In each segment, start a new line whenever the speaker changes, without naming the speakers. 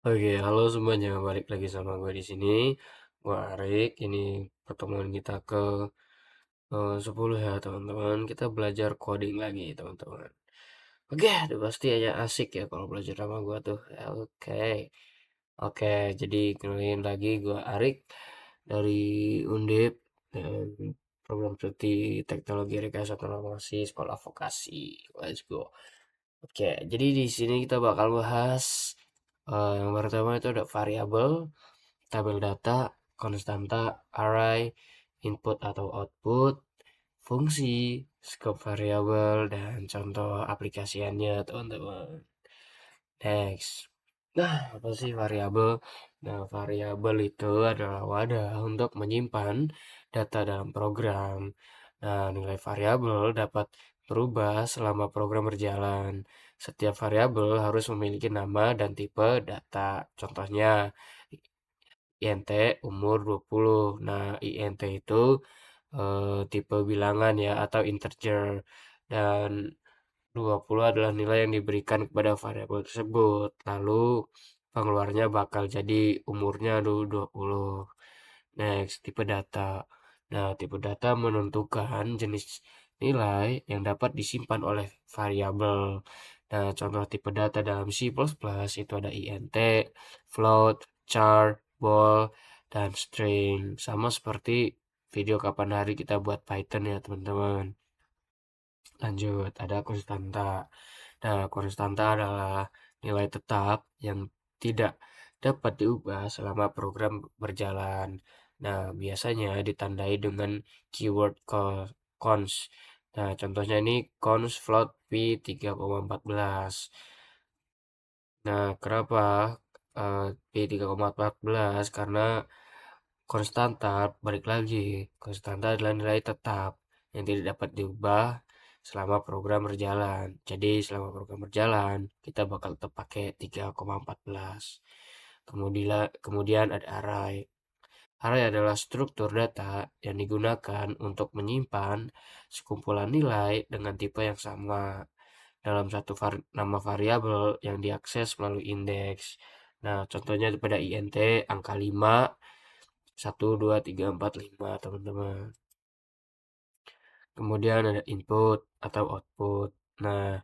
Oke, halo semuanya, balik lagi sama gue di sini. Gue Arik. Ini pertemuan kita ke 10 ya, teman-teman. Kita belajar coding lagi, teman-teman. Oke, udah pasti aja asik ya kalau belajar sama gue tuh. Ya, oke. Oke, jadi kenalin lagi gue Arik dari Undip dan program studi Teknologi Rekayasa Otomasi Sekolah Vokasi. Let's go. Oke, jadi di sini kita bakal bahas yang pertama itu ada variabel, tabel data, konstanta, array, input atau output, fungsi, scope variabel, dan contoh aplikasiannya, teman-teman. Next. Nah, apa sih variabel? Nah, variabel itu adalah wadah untuk menyimpan data dalam program. Nah, nilai variabel dapat berubah selama program berjalan. Setiap variabel harus memiliki nama dan tipe data. Contohnya, INT umur 20. Nah, INT itu tipe bilangan ya atau integer. Dan 20 adalah nilai yang diberikan kepada variabel tersebut. Lalu pengeluarnya bakal jadi umurnya dulu 20. Next, tipe data. Nah, tipe data menentukan jenis nilai yang dapat disimpan oleh variabel. Nah, contoh tipe data dalam C++ itu ada int, float, char, bol, dan string. Sama seperti video kapan hari kita buat Python ya, teman-teman. Lanjut, ada konstanta. Nah, konstanta adalah nilai tetap yang tidak dapat diubah selama program berjalan. Nah, biasanya ditandai dengan keyword cons. Nah, contohnya ini cons float P3,14. Nah, kenapa P3,14? Karena konstanta, balik lagi, konstanta adalah nilai tetap yang tidak dapat diubah selama program berjalan. Jadi selama program berjalan, kita bakal tetap pakai 3,14. Kemudian ada array. Array adalah struktur data yang digunakan untuk menyimpan sekumpulan nilai dengan tipe yang sama dalam satu nama variabel yang diakses melalui indeks. Nah, contohnya pada int angka 5, 1, 2, 3, 4, 5, teman-teman. Kemudian ada input atau output. Nah,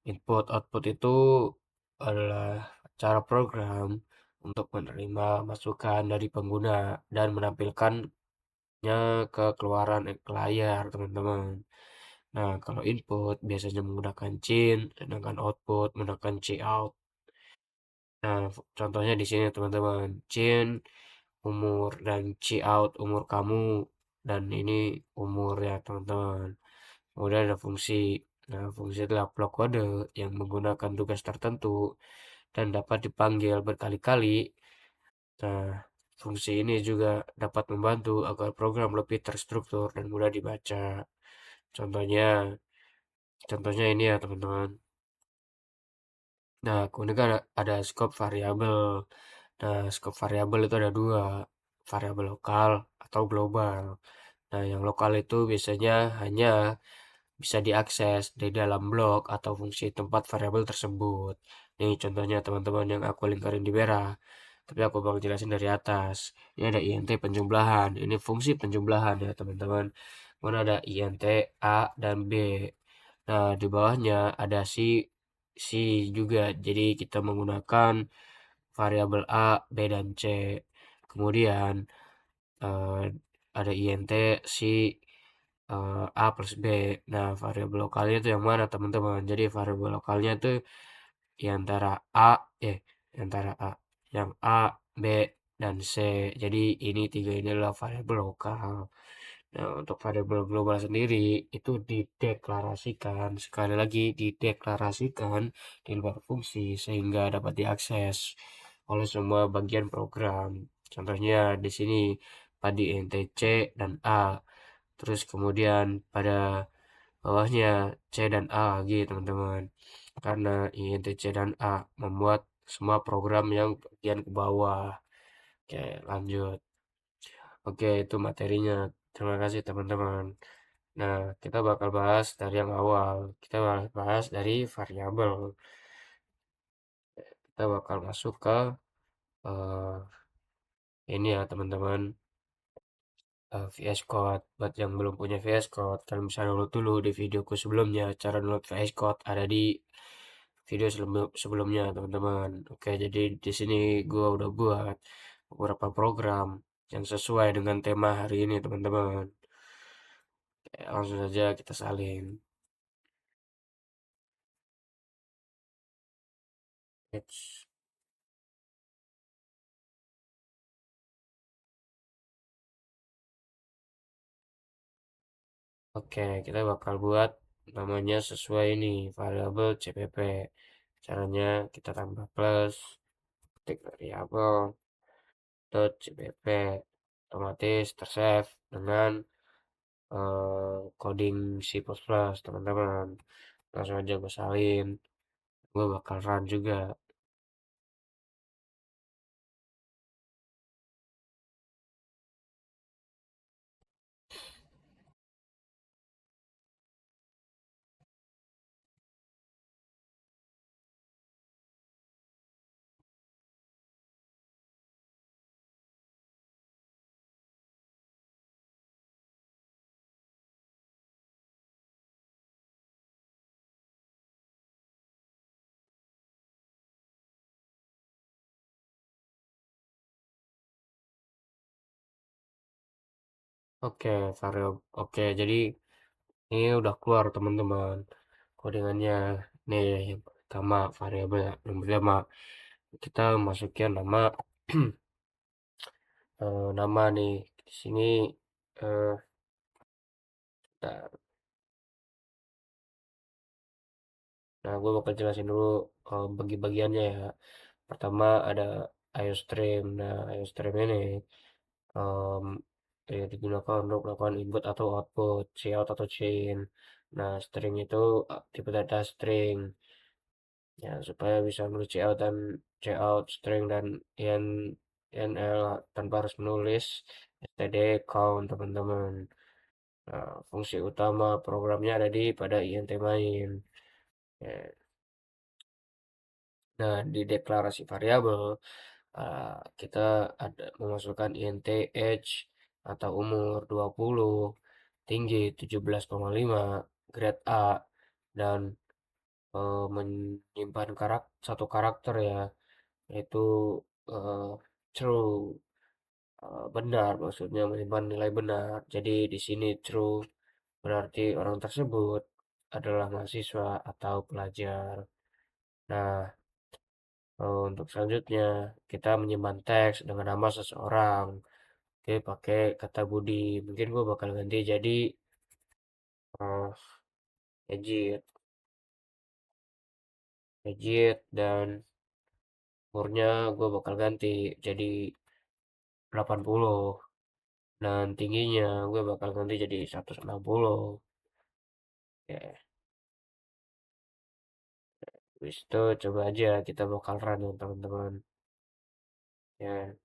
input output itu adalah cara program untuk menerima masukan dari pengguna dan menampilkannya ke keluaran ke layar, teman-teman. Nah, kalau input biasanya menggunakan cin, sedangkan output menggunakan cout. Nah, contohnya di sini teman-teman, cin umur dan cout umur kamu dan ini umur ya teman-teman. Kemudian ada fungsi. Nah, fungsi adalah blok kode yang menggunakan tugas tertentu dan dapat dipanggil berkali-kali. Nah, fungsi ini juga dapat membantu agar program lebih terstruktur dan mudah dibaca. Contohnya, contohnya ini ya teman-teman. Nah, kemudian kan ada scope variabel. Nah, scope variabel itu ada dua, variabel lokal atau global. Nah, yang lokal itu biasanya hanya bisa diakses di dalam blok atau fungsi tempat variabel tersebut. Nih contohnya teman-teman yang aku lingkarin di merah. Tapi aku bakal jelasin dari atas. Ini ada int penjumlahan. Ini fungsi penjumlahan ya teman-teman. Kemudian ada int a dan b. Nah di bawahnya ada C juga. Jadi kita menggunakan variabel a, b dan c. Kemudian eh, ada int C A plus B. Nah, variabel lokalnya itu yang mana, teman-teman? Jadi, variabel lokalnya itu di antara antara A, yang A, B, dan C. Jadi, ini tiga ini adalah variabel lokal. Nah, untuk variabel global sendiri itu dideklarasikan, sekali lagi dideklarasikan di luar fungsi sehingga dapat diakses oleh semua bagian program. Contohnya di sini pada int C dan A. Terus kemudian pada bawahnya C dan A lagi teman-teman. Karena int C dan A membuat semua program yang bagian ke bawah. Oke, lanjut. Oke, itu materinya. Terima kasih teman-teman. Nah, kita bakal bahas dari yang awal. Kita bakal bahas dari variabel. Kita bakal masuk ke eee, ini ya teman-teman, VS Code. Buat yang belum punya VS Code, kalian bisa download dulu di videoku sebelumnya, cara download VS Code ada di video sebelumnya teman-teman. Oke, jadi di sini gua udah buat beberapa program yang sesuai dengan tema hari ini teman-teman. Langsung saja kita salin. Eits. Oke, kita bakal buat namanya sesuai ini, variabel CPP. Caranya kita tambah plus, ketik variabel dot CPP, otomatis tersave dengan coding C++, teman-teman. Langsung aja gue salin, gue bakal run juga. Oke, oke, jadi ini udah keluar teman-teman codingannya. Nih yang pertama variabel yang pertama kita masukin nama nama nih di sini. eh Bentar. Nah, gue bakal jelasin dulu bagi-bagiannya ya. Pertama ada IOStream. Nah, IOStream ini em, digunakan untuk melakukan input atau output, cout atau chain. Nah, string itu tipe data string. Ya, supaya bisa menulis cout dan cout string dan in INL tanpa harus menulis std count teman-teman. Nah, fungsi utama programnya ada di pada int main. Ya, nah, di deklarasi variabel kita ada memasukkan int age atau umur 20, tinggi 17,5, grade A, dan menyimpan satu karakter ya, yaitu eh, true, benar, maksudnya menyimpan nilai benar. Jadi di sini true berarti orang tersebut adalah mahasiswa atau pelajar. Nah, untuk selanjutnya, kita menyimpan teks dengan nama seseorang. Oke, pakai kata Budi. Mungkin gue bakal ganti jadi uh, Ejit. Ejit dan umurnya gue bakal ganti jadi 80. Dan tingginya gue bakal ganti jadi 160. Ya, habis itu coba aja kita bakal run ya teman-teman. Ya,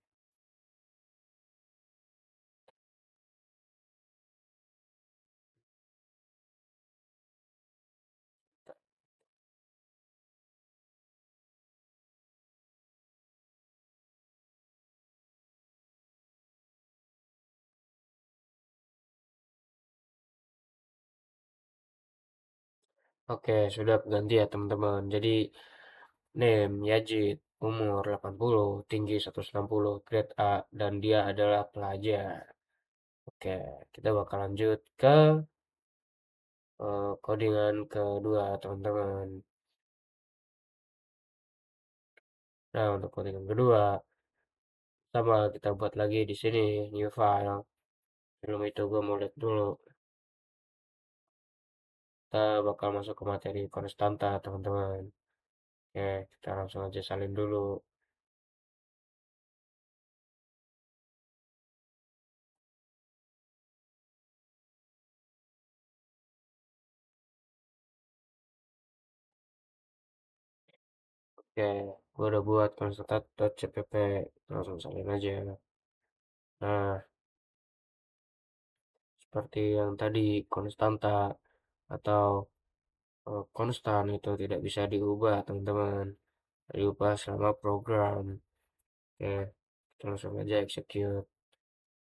oke, sudah ganti ya teman-teman. Jadi name Yajid, umur 80, tinggi 160, grade A, dan dia adalah pelajar. Oke, kita bakal lanjut ke codingan kedua, teman-teman. Nah, untuk codingan kedua, sama kita buat lagi di sini new file. Sebelum itu gue mau lihat dulu. Kita bakal masuk ke materi konstanta, teman-teman. Oke, kita langsung aja salin dulu. Oke, gue udah buat konstanta.cpp. Langsung salin aja. Nah, seperti yang tadi, konstanta atau konstan itu tidak bisa diubah, teman-teman. Diubah selama program. Oke, kita langsung aja execute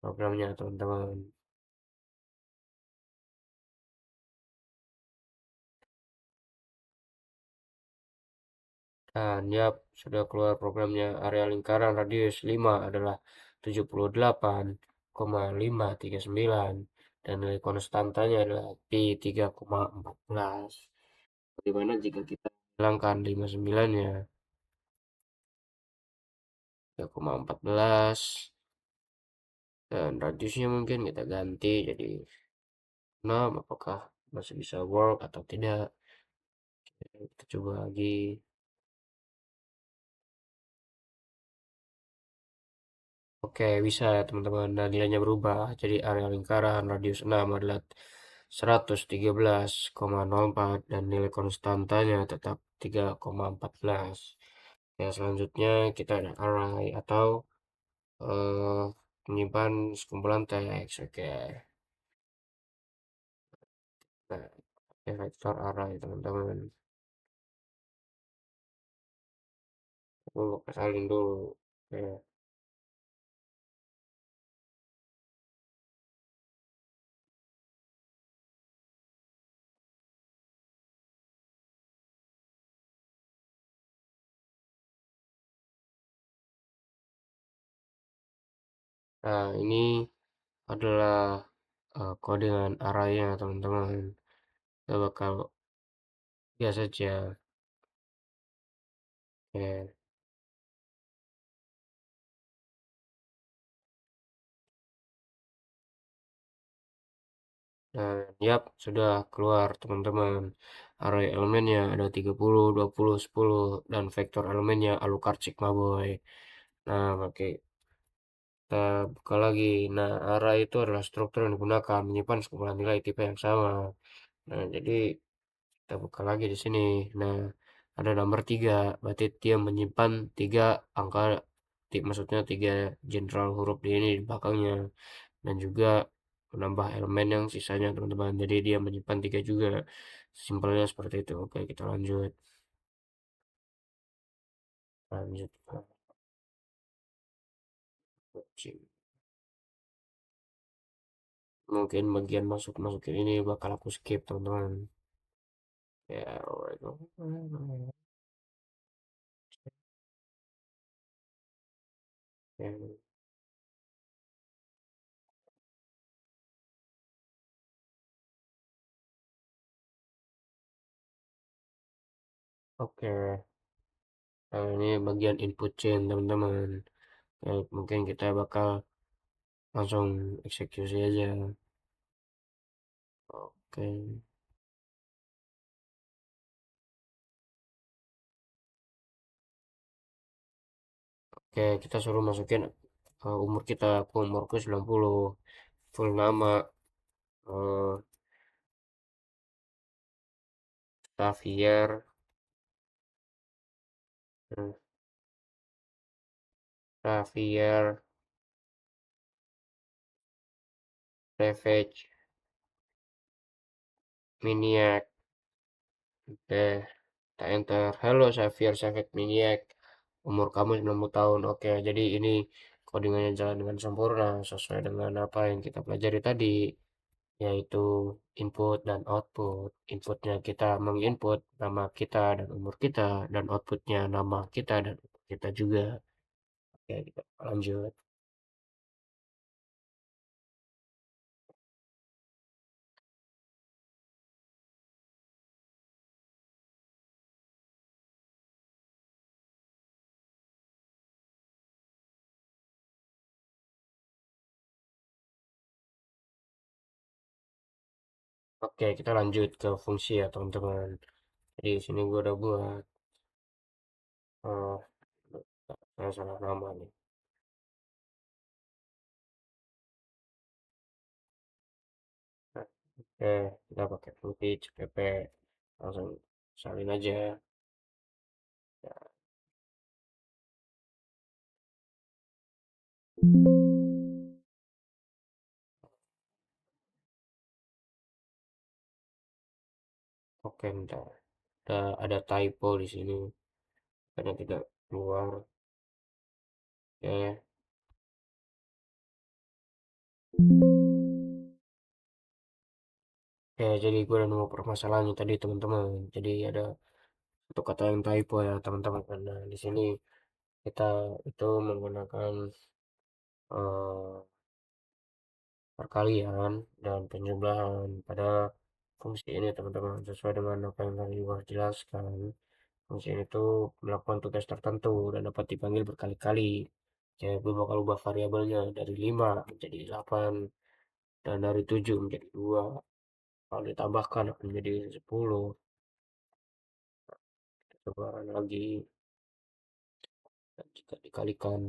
programnya teman-teman. Dan yap, sudah keluar programnya. Area lingkaran radius 5 adalah 78,539 dan nilai konstantanya adalah pi 3,14. Bagaimana jika kita hilangkan 59-nya? 3,14 dan radiusnya mungkin kita ganti jadi 6. Apakah masih bisa work atau tidak? Kita coba lagi. Oke, bisa ya teman-teman. Nah, nilainya berubah. Jadi area lingkaran radius 6 adalah 113,04 dan nilai konstantanya tetap 3,14. Ya, selanjutnya kita ada array atau eh, menyimpan sekumpulan teks. Oke. Nah, pakai vektor array teman-teman. Aku kesalin dulu. Oke. Nah, ini adalah codingan arraynya teman-teman. Kita bakal biasa saja. Oke. Dan yap, sudah keluar teman-teman. Array elemennya ada 30, 20, 10 dan vektor elemennya Alucard Sigma Boy. Nah, oke. Kita buka lagi. Nah, array itu adalah struktur yang digunakan menyimpan sekumpulan nilai tipe yang sama. Nah, jadi kita buka lagi di sini. Nah, ada nomor 3, berarti dia menyimpan 3 angka, maksudnya 3 general huruf di ini di belakangnya. Dan juga menambah elemen yang sisanya teman-teman. Jadi dia menyimpan 3 juga. Simpelnya seperti itu. Oke, kita lanjut. Lanjut. Mungkin bagian masuk-masukin ini bakal aku skip teman-teman. Ya, alright. Oke, nah, ini bagian input chain teman-teman. Ya, mungkin kita bakal langsung eksekusi aja. Oke, oke, kita suruh masukin umur kita. Aku umurku 90, full nama eh, Xavier, hmm, Xavier Savage Maniac. Oke, kita enter. Halo Xavier Savage Maniac, umur kamu 90 tahun. Oke, jadi ini codingannya jalan dengan sempurna sesuai dengan apa yang kita pelajari tadi, yaitu input dan output. Inputnya kita menginput nama kita dan umur kita, dan outputnya nama kita dan umur kita juga. Oke, kita lanjut. Oke, kita lanjut ke fungsi ya teman-teman. Jadi di sini gue udah buat eh salah nama nih. Nah, oke, kita pakai fungsi CPP, langsung salin aja. Ya, oke, bentar. Ada typo di sini karena tidak keluar. Oke. Ya, jadi gue udah nemu permasalahannya tadi teman-teman. Jadi ada satu kata yang typo ya teman-teman. Nah, di sini kita itu menggunakan eh, perkalian dan penjumlahan pada fungsi ini teman-teman. Sesuai dengan apa yang tadi gue jelaskan. Fungsi ini tuh melakukan tugas tertentu dan dapat dipanggil berkali-kali. Jadi gue bakal ubah variabelnya dari 5 menjadi 8 dan dari 7 menjadi 2. Kalau ditambahkan akan menjadi 10. Coba lagi dan jika dikalikan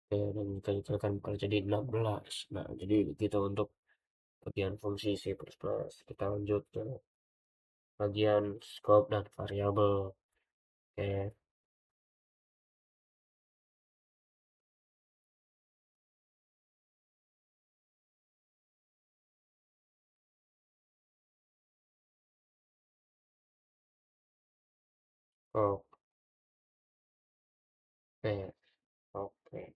dan dikalikan bakal jadi 16. Nah, jadi kita untuk bagian fungsi C++. Kita lanjut ke bagian scope dan variabel. Oke, oke, oke.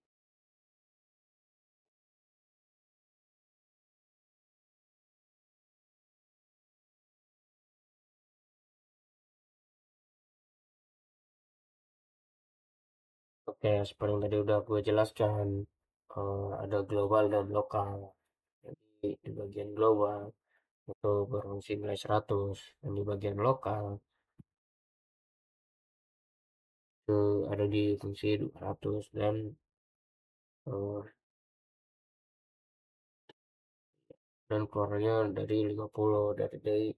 Oke, seperti yang tadi udah gue jelaskan, ada global dan lokal. Jadi di bagian global itu berfungsi nilai 100 dan di bagian lokal itu ada di fungsi 200 dan keluarnya dari 50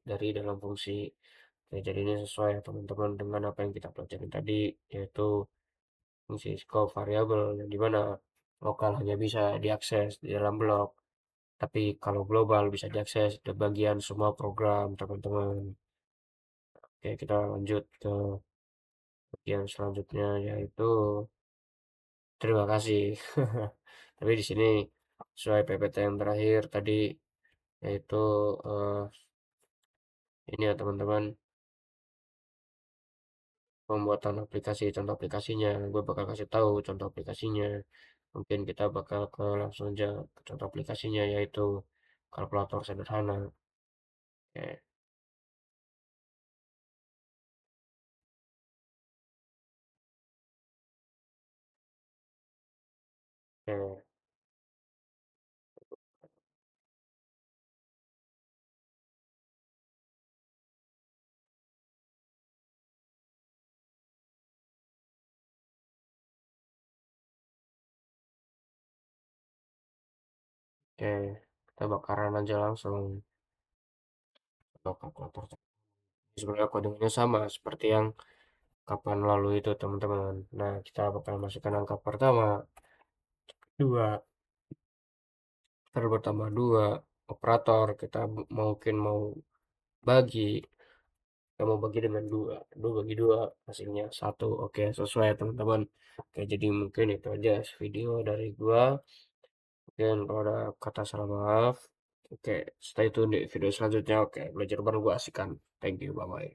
dari dalam fungsi. Oke, jadi ini sesuai ya teman-teman dengan apa yang kita pelajari tadi, yaitu fungsi scope variabel yang dimana lokal hanya bisa diakses di dalam blok, tapi kalau global bisa diakses di bagian semua program teman-teman. Oke, kita lanjut ke bagian selanjutnya yaitu terima kasih. Tapi di sini sesuai PPT yang terakhir tadi yaitu eh, ini ya teman-teman, pembuatan aplikasi, contoh aplikasinya. Gue bakal kasih tahu contoh aplikasinya. Mungkin kita bakal langsung aja ke contoh aplikasinya yaitu kalkulator sederhana. Oke, oke, oke. Kita bakaran aja langsung ke kalkulator. Sebenarnya kodenya sama seperti yang kapan lalu itu teman-teman. Nah, kita bakal masukkan angka pertama, dua, ntar bertambah dua, operator kita mungkin mau bagi, kita mau bagi dengan dua, dua bagi dua hasilnya satu. Oke, sesuai ya teman-teman. Oke, jadi mungkin itu aja video dari gua. Mungkin kalau ada kata salah maaf. Oke, stay tune di video selanjutnya. Oke, belajar bareng gua asik kan. Thank you, bye bye.